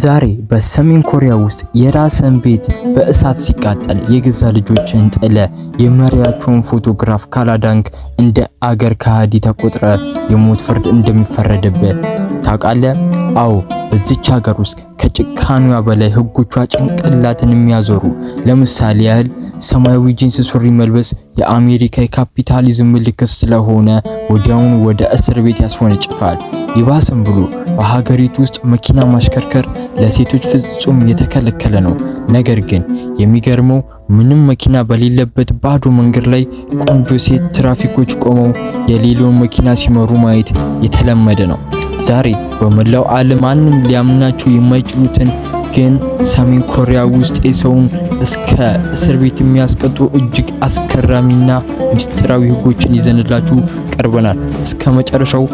ዛሬ በሰሜን ኮሪያ ውስጥ የራስን ቤት በእሳት ሲቃጠል የገዛ ልጆችን ጥለ የመሪያቸውን ፎቶግራፍ ካላዳንክ እንደ አገር ከሃዲ ተቆጥረ የሞት ፍርድ እንደሚፈረድብህ ታውቃለህ? አዎ፣ በዚች ሀገር ውስጥ ከጭካኔዋ በላይ ህጎቿ ጭንቅላትን የሚያዞሩ። ለምሳሌ ያህል ሰማያዊ ጂንስ ሱሪ መልበስ የአሜሪካ የካፒታሊዝም ምልክት ስለሆነ ወዲያውኑ ወደ እስር ቤት ያስወነጭፋል። ይባስም ብሎ በሀገሪቱ ውስጥ መኪና ማሽከርከር ለሴቶች ፍጹም የተከለከለ ነው። ነገር ግን የሚገርመው ምንም መኪና በሌለበት ባዶ መንገድ ላይ ቆንጆ ሴት ትራፊኮች ቆመው የሌላውን መኪና ሲመሩ ማየት የተለመደ ነው። ዛሬ በመላው ዓለም ማንም ሊያምናቸው የማይችሉትን ግን ሰሜን ኮሪያ ውስጥ የሰውን እስከ እስር ቤት የሚያስቀጡ እጅግ አስገራሚና ምስጢራዊ ህጎችን ይዘንላችሁ ቀርበናል። እስከ መጨረሻው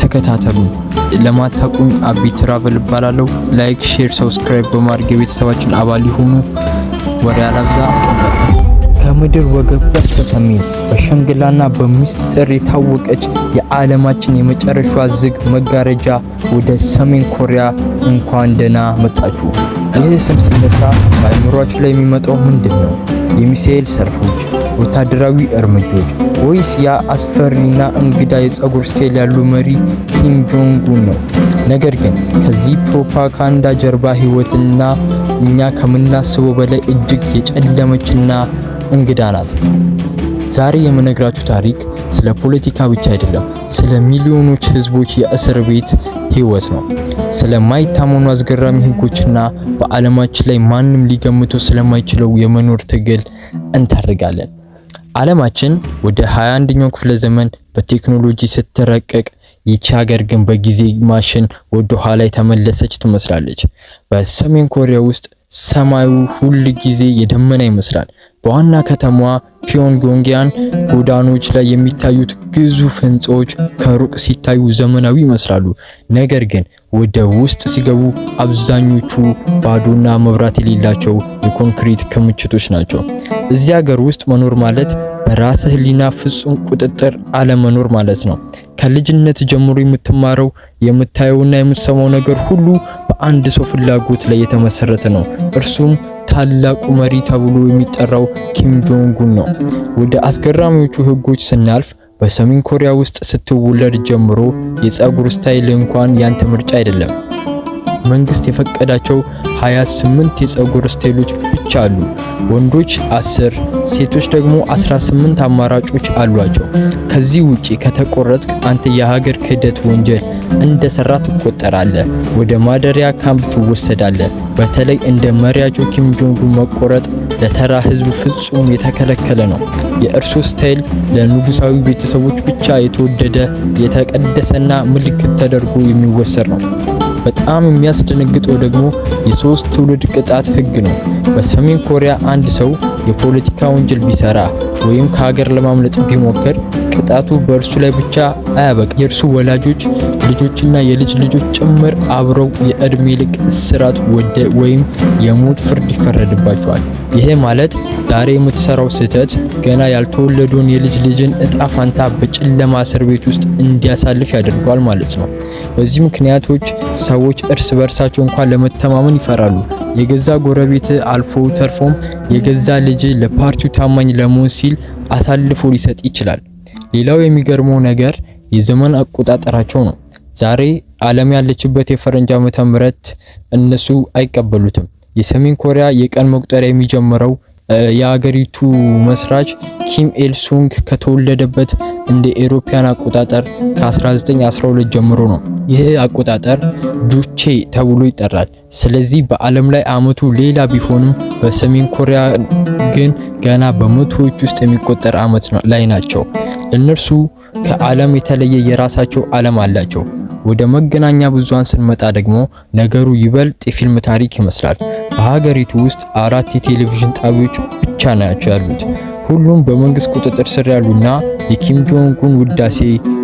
ተከታተሉን። ለማታውቁኝ አቢ ትራቨል እባላለሁ። ላይክ፣ ሼር፣ ሰብስክራይብ በማድረግ የቤተሰባችን አባል ይሁኑ። ወሬ አላብዛ። ከምድር ወገብ በስተሰሜን በሸንግላና በሚስጥር የታወቀች የዓለማችን የመጨረሻዋ ዝግ መጋረጃ ወደ ሰሜን ኮሪያ እንኳን ደህና መጣችሁ። ይህ ስም ሲነሳ በአእምሯችሁ ላይ የሚመጣው ምንድን ነው? የሚሳኤል ሰልፎች፣ ወታደራዊ እርምጃዎች ወይስ ያ አስፈሪና እንግዳ የፀጉር ስታይል ያለው መሪ ኪም ጆንግ ኡን ነው? ነገር ግን ከዚህ ፕሮፓጋንዳ ጀርባ ህይወትና እኛ ከምናስበው በላይ እጅግ የጨለመችና እንግዳ ናት። ዛሬ የምነግራችሁ ታሪክ ስለ ፖለቲካ ብቻ አይደለም፣ ስለ ሚሊዮኖች ህዝቦች የእስር ቤት ህይወት ነው። ስለማይታመኑ አስገራሚ ህጎችና በዓለማችን ላይ ማንም ሊገምተው ስለማይችለው የመኖር ትግል እንተርጋለን። ዓለማችን ወደ 21ኛው ክፍለ ዘመን በቴክኖሎጂ ስትረቀቅ ይቺ ሀገር ግን በጊዜ ማሽን ወደ ኋላ የተመለሰች ትመስላለች። በሰሜን ኮሪያ ውስጥ ሰማዩ ሁል ጊዜ የደመና ይመስላል። በዋና ከተማዋ ፒዮንግያንግ ጎዳናዎች ላይ የሚታዩት ግዙፍ ህንጻዎች ከሩቅ ሲታዩ ዘመናዊ ይመስላሉ። ነገር ግን ወደ ውስጥ ሲገቡ አብዛኞቹ ባዶና መብራት የሌላቸው የኮንክሪት ክምችቶች ናቸው። እዚህ ሀገር ውስጥ መኖር ማለት በራስ ህሊና ፍጹም ቁጥጥር አለመኖር ማለት ነው። ከልጅነት ጀምሮ የምትማረው የምታየውና የምትሰማው ነገር ሁሉ በአንድ ሰው ፍላጎት ላይ የተመሰረተ ነው። እርሱም ታላቁ መሪ ተብሎ የሚጠራው ኪም ጆንግ ኡን ነው። ወደ አስገራሚዎቹ ህጎች ስናልፍ በሰሜን ኮሪያ ውስጥ ስትወለድ ጀምሮ የፀጉር ስታይል እንኳን ያንተ ምርጫ አይደለም። መንግስት የፈቀዳቸው 28 የፀጉር ስታይሎች ብቻ አሉ። ወንዶች 10፣ ሴቶች ደግሞ 18 አማራጮች አሏቸው። ከዚህ ውጪ ከተቆረጥክ አንተ የሀገር ክህደት ወንጀል እንደሰራ ትቆጠራለህ። ወደ ማደሪያ ካምፕ ትወሰዳለህ። በተለይ እንደ መሪያቸው ኪም ጆንግ ኡን መቆረጥ ለተራ ህዝብ ፍጹም የተከለከለ ነው። የእርሱ ስታይል ለንጉሳዊ ቤተሰቦች ብቻ የተወደደ የተቀደሰና ምልክት ተደርጎ የሚወሰድ ነው። በጣም የሚያስደነግጠው ደግሞ የሶስት ትውልድ ቅጣት ህግ ነው። በሰሜን ኮሪያ አንድ ሰው የፖለቲካ ወንጀል ቢሰራ ወይም ከሀገር ለማምለጥ ቢሞክር ቅጣቱ በእርሱ ላይ ብቻ አያበቃ። የእርሱ ወላጆች፣ ልጆችና የልጅ ልጆች ጭምር አብረው የእድሜ ልክ እስራት ወይም የሞት ፍርድ ይፈረድባቸዋል። ይሄ ማለት ዛሬ የምትሰራው ስህተት ገና ያልተወለደውን የልጅ ልጅን እጣ ፋንታ በጨለማ እስር ቤት ውስጥ እንዲያሳልፍ ያደርገዋል ማለት ነው። በዚህ ምክንያቶች ሰዎች እርስ በርሳቸው እንኳን ለመተማመን ይፈራሉ። የገዛ ጎረቤት አልፎ ተርፎም የገዛ ልጅ ለፓርቲው ታማኝ ለመሆን ሲል አሳልፎ ሊሰጥ ይችላል። ሌላው የሚገርመው ነገር የዘመን አቆጣጠራቸው ነው። ዛሬ ዓለም ያለችበት የፈረንጅ ዓመተ ምህረት እነሱ አይቀበሉትም። የሰሜን ኮሪያ የቀን መቁጠሪያ የሚጀምረው የሀገሪቱ መስራች ኪም ኢል ሱንግ ከተወለደበት እንደ ኤሮፒያን አቆጣጠር ከ1912 ጀምሮ ነው። ይህ አቆጣጠር ጁቼ ተብሎ ይጠራል። ስለዚህ በዓለም ላይ አመቱ ሌላ ቢሆንም በሰሜን ኮሪያ ግን ገና በመቶዎች ውስጥ የሚቆጠር አመት ላይ ናቸው። እነርሱ ከዓለም የተለየ የራሳቸው ዓለም አላቸው። ወደ መገናኛ ብዙሃን ስንመጣ ደግሞ ነገሩ ይበልጥ የፊልም ታሪክ ይመስላል። በሀገሪቱ ውስጥ 4 የቴሌቪዥን ጣቢያዎች ብቻ ናቸው ያሉት። ሁሉም በመንግስት ቁጥጥር ስር ያሉና የኪም ጆንግ ኡን ውዳሴ፣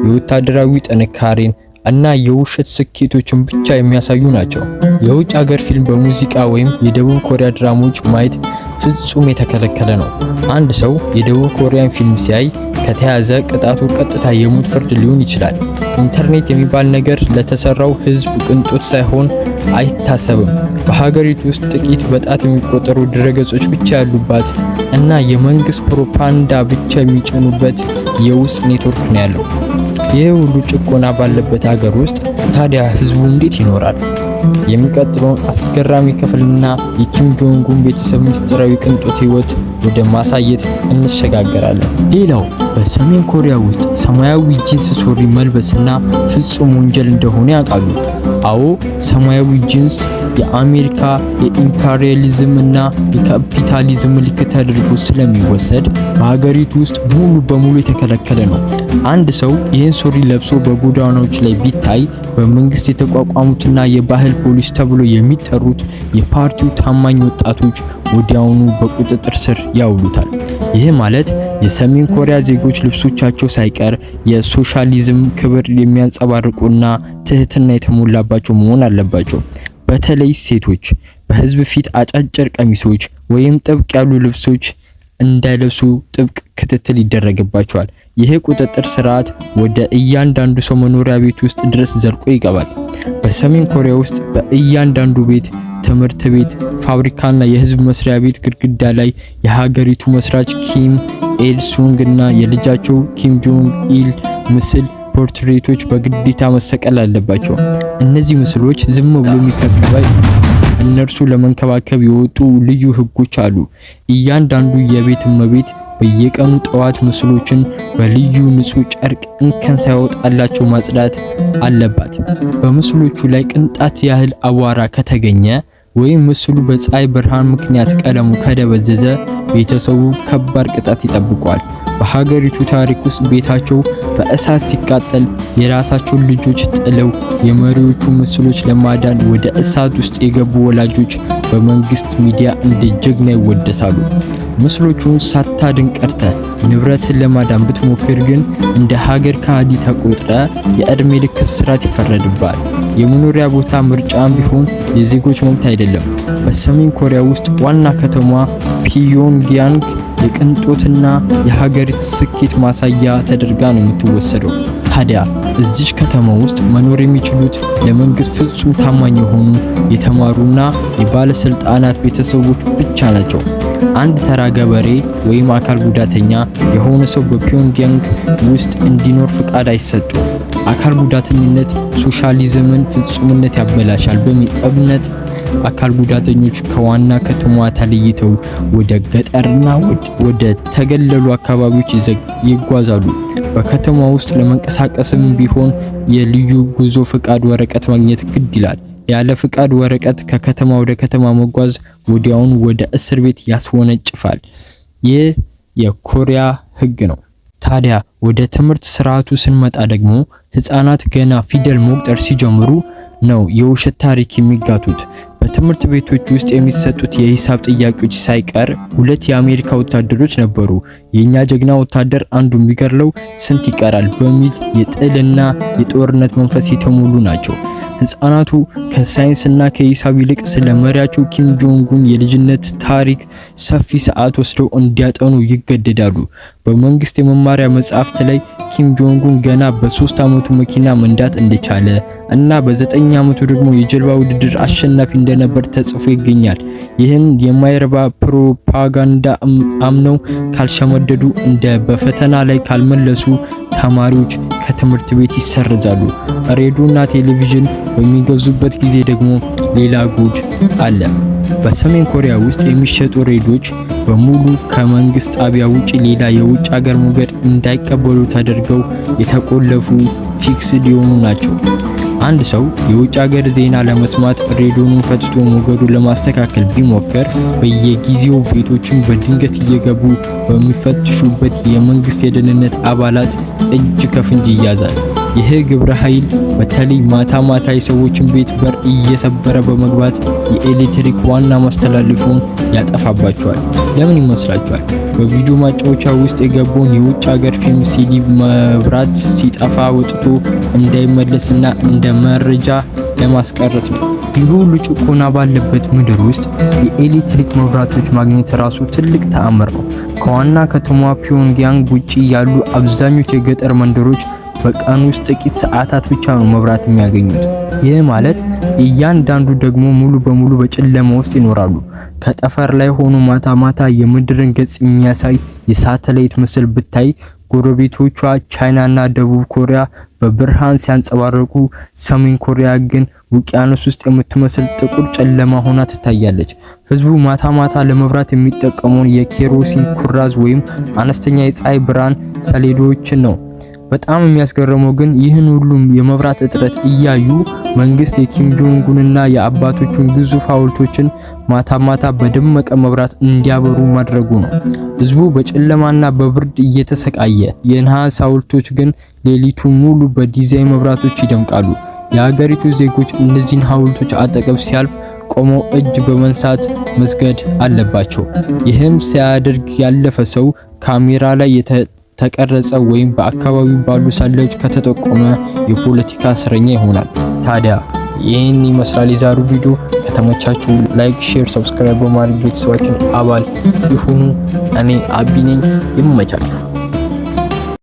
የወታደራዊ ጥንካሬን እና የውሸት ስኬቶችን ብቻ የሚያሳዩ ናቸው። የውጭ ሀገር ፊልም በሙዚቃ ወይም የደቡብ ኮሪያ ድራማዎች ማየት ፍጹም የተከለከለ ነው። አንድ ሰው የደቡብ ኮሪያን ፊልም ሲያይ ከተያዘ ቅጣቱ ቀጥታ የሞት ፍርድ ሊሆን ይችላል። ኢንተርኔት የሚባል ነገር ለተሰራው ህዝብ ቅንጦት ሳይሆን አይታሰብም። በሀገሪቱ ውስጥ ጥቂት በጣት የሚቆጠሩ ድረገጾች ብቻ ያሉባት እና የመንግስት ፕሮፓጋንዳ ብቻ የሚጭኑበት የውስጥ ኔትወርክ ነው ያለው። ይህ ሁሉ ጭቆና ባለበት ሀገር ውስጥ ታዲያ ህዝቡ እንዴት ይኖራል? የሚቀጥለውን አስገራሚ ክፍልና የኪም ጆንግ ኡን ቤተሰብ ምስጢራዊ ቅንጦት ህይወት ወደ ማሳየት እንሸጋገራለን። ሌላው በሰሜን ኮሪያ ውስጥ ሰማያዊ ጂንስ ሱሪ መልበስና ፍጹም ወንጀል እንደሆነ ያውቃሉ? አዎ፣ ሰማያዊ ጂንስ የአሜሪካ የኢምፔሪያሊዝም እና የካፒታሊዝም ምልክት ተደርጎ ስለሚወሰድ በሀገሪቱ ውስጥ ሙሉ በሙሉ የተከለከለ ነው። አንድ ሰው ይህን ሱሪ ለብሶ በጎዳናዎች ላይ ቢታይ በመንግስት የተቋቋሙትና የባህል ፖሊስ ተብሎ የሚጠሩት የፓርቲው ታማኝ ወጣቶች ወዲያውኑ በቁጥጥር ስር ያውሉታል። ይህ ማለት የሰሜን ኮሪያ ዜጎች ልብሶቻቸው ሳይቀር የሶሻሊዝም ክብር የሚያንጸባርቁና ትህትና የተሞላባቸው መሆን አለባቸው። በተለይ ሴቶች በህዝብ ፊት አጫጭር ቀሚሶች ወይም ጥብቅ ያሉ ልብሶች እንዳይለብሱ ጥብቅ ክትትል ይደረግባቸዋል። ይህ ቁጥጥር ስርዓት ወደ እያንዳንዱ ሰው መኖሪያ ቤት ውስጥ ድረስ ዘልቆ ይገባል። በሰሜን ኮሪያ ውስጥ በእያንዳንዱ ቤት፣ ትምህርት ቤት፣ ፋብሪካና የህዝብ መስሪያ ቤት ግድግዳ ላይ የሀገሪቱ መስራች ኪም ኤል ሱንግ እና የልጃቸው ኪም ጆንግ ኢል ምስል ፖርትሬቶች በግዴታ መሰቀል አለባቸው። እነዚህ ምስሎች ዝም ብሎ የሚሰቀሉ እነርሱ ለመንከባከብ የወጡ ልዩ ህጎች አሉ። እያንዳንዱ የቤት እመቤት በየቀኑ ጠዋት ምስሎችን በልዩ ንጹህ ጨርቅ እንከን ሳይወጣላቸው ማጽዳት አለባት። በምስሎቹ ላይ ቅንጣት ያህል አቧራ ከተገኘ ወይም ምስሉ በፀሐይ ብርሃን ምክንያት ቀለሙ ከደበዘዘ ቤተሰቡ ከባድ ቅጣት ይጠብቀዋል። በሀገሪቱ ታሪክ ውስጥ ቤታቸው በእሳት ሲቃጠል የራሳቸውን ልጆች ጥለው የመሪዎቹ ምስሎች ለማዳን ወደ እሳት ውስጥ የገቡ ወላጆች በመንግስት ሚዲያ እንደ ጀግና ይወደሳሉ። ምስሎቹን ሳታድን ቀርተ ንብረትን ለማዳን ብትሞክር ግን እንደ ሀገር ከሃዲ ተቆጥረ የእድሜ ልክ እስራት ይፈረድባል። የመኖሪያ ቦታ ምርጫም ቢሆን የዜጎች መብት አይደለም። በሰሜን ኮሪያ ውስጥ ዋና ከተማ ፒዮንግያንግ የቅንጦትና የሀገሪቱ ስኬት ማሳያ ተደርጋ ነው የምትወሰደው። ታዲያ እዚህ ከተማ ውስጥ መኖር የሚችሉት ለመንግስት ፍጹም ታማኝ የሆኑ የተማሩና የባለስልጣናት ቤተሰቦች ብቻ ናቸው። አንድ ተራ ገበሬ ወይም አካል ጉዳተኛ የሆነ ሰው በፒዮንግያንግ ውስጥ እንዲኖር ፍቃድ አይሰጡም። አካል ጉዳተኝነት ሶሻሊዝምን ፍጹምነት ያበላሻል በሚል እምነት አካል ጉዳተኞች ከዋና ከተማዋ ተለይተው ወደ ገጠርና ወደ ተገለሉ አካባቢዎች ይጓዛሉ። በከተማ ውስጥ ለመንቀሳቀስም ቢሆን የልዩ ጉዞ ፍቃድ ወረቀት ማግኘት ግድ ይላል። ያለ ፍቃድ ወረቀት ከከተማ ወደ ከተማ መጓዝ ወዲያውኑ ወደ እስር ቤት ያስወነጭፋል። ይህ የኮሪያ ሕግ ነው። ታዲያ ወደ ትምህርት ስርዓቱ ስንመጣ ደግሞ ህፃናት ገና ፊደል መቁጠር ሲጀምሩ ነው የውሸት ታሪክ የሚጋቱት። በትምህርት ቤቶች ውስጥ የሚሰጡት የሂሳብ ጥያቄዎች ሳይቀር ሁለት የአሜሪካ ወታደሮች ነበሩ። የኛ ጀግና ወታደር አንዱ የሚገርለው ስንት ይቀራል በሚል የጥልና የጦርነት መንፈስ የተሞሉ ናቸው። ህፃናቱ ከሳይንስና ከሂሳብ ይልቅ ስለ መሪያቸው ኪም ጆንግ ኡን የልጅነት ታሪክ ሰፊ ሰዓት ወስደው እንዲያጠኑ ይገደዳሉ። በመንግስት የመማሪያ መጽሐፍት ላይ ኪም ጆንግ ኡን ገና በ3 ዓመቱ መኪና መንዳት እንደቻለ እና በ9 ዓመቱ ደግሞ የጀልባ ውድድር አሸናፊ እንደነበር ተጽፎ ይገኛል። ይህን የማይረባ ፕሮፓጋንዳ አምነው ካልሸመደዱ እንደ በፈተና ላይ ካልመለሱ ተማሪዎች ከትምህርት ቤት ይሰርዛሉ። ሬዲዮና ቴሌቪዥን በሚገዙበት ጊዜ ደግሞ ሌላ ጉድ አለ። በሰሜን ኮሪያ ውስጥ የሚሸጡ ሬዲዮዎች በሙሉ ከመንግስት ጣቢያ ውጪ ሌላ የውጭ ሀገር ሞገድ እንዳይቀበሉ ተደርገው የተቆለፉ ፊክስድ የሆኑ ናቸው። አንድ ሰው የውጭ ሀገር ዜና ለመስማት ሬዲዮኑን ፈትቶ ሞገዱን ለማስተካከል ቢሞክር በየጊዜው ቤቶችን በድንገት እየገቡ በሚፈትሹበት የመንግስት የደህንነት አባላት እጅ ከፍንጅ ይያዛል። ይህ ግብረ ኃይል በተለይ ማታ ማታ የሰዎችን ቤት በር እየሰበረ በመግባት የኤሌክትሪክ ዋና ማስተላለፉን ያጠፋባቸዋል። ለምን ይመስላችኋል? በቪዲዮ ማጫወቻ ውስጥ የገባውን የውጭ ሀገር ፊልም ሲዲ መብራት ሲጠፋ ወጥቶ እንዳይመለስና እንደ መረጃ ለማስቀረት ነው። ይህ ሁሉ ጭቆና ባለበት ምድር ውስጥ የኤሌክትሪክ መብራቶች ማግኘት ራሱ ትልቅ ተአምር ነው። ከዋና ከተማዋ ፒዮንግያንግ ውጪ ያሉ አብዛኞቹ የገጠር መንደሮች በቀን ውስጥ ጥቂት ሰዓታት ብቻ ነው መብራት የሚያገኙት። ይህ ማለት እያንዳንዱ ደግሞ ሙሉ በሙሉ በጨለማ ውስጥ ይኖራሉ። ከጠፈር ላይ ሆኖ ማታ ማታ የምድርን ገጽ የሚያሳይ የሳተላይት ምስል ብታይ ጎረቤቶቿ ቻይናና ደቡብ ኮሪያ በብርሃን ሲያንጸባርቁ፣ ሰሜን ኮሪያ ግን ውቅያኖስ ውስጥ የምትመስል ጥቁር ጨለማ ሆና ትታያለች። ህዝቡ ማታ ማታ ለመብራት የሚጠቀመውን የኬሮሲን ኩራዝ ወይም አነስተኛ የፀሐይ ብርሃን ሰሌዳዎችን ነው። በጣም የሚያስገርመው ግን ይህን ሁሉም የመብራት እጥረት እያዩ መንግስት የኪም ጆንጉንና የአባቶቹን ግዙፍ ሐውልቶችን ማታ ማታ በደመቀ መብራት እንዲያበሩ ማድረጉ ነው። ህዝቡ በጨለማና በብርድ እየተሰቃየ፣ የነሐስ ሐውልቶች ግን ሌሊቱን ሙሉ በዲዛይን መብራቶች ይደምቃሉ። የሀገሪቱ ዜጎች እነዚህን ሐውልቶች አጠገብ ሲያልፍ ቆመው እጅ በመንሳት መስገድ አለባቸው። ይህም ሲያደርግ ያለፈ ሰው ካሜራ ላይ ተቀረጸ ወይም በአካባቢው ባሉ ሰላዮች ከተጠቆመ የፖለቲካ እስረኛ ይሆናል። ታዲያ ይህን ይመስላል የዛሬው ቪዲዮ። ከተመቻችሁ ላይክ፣ ሼር፣ ሰብስክራይብ በማድረግ ቤተሰባችን አባል ይሁኑ። እኔ አቢ ነኝ። ይመቻችሁ።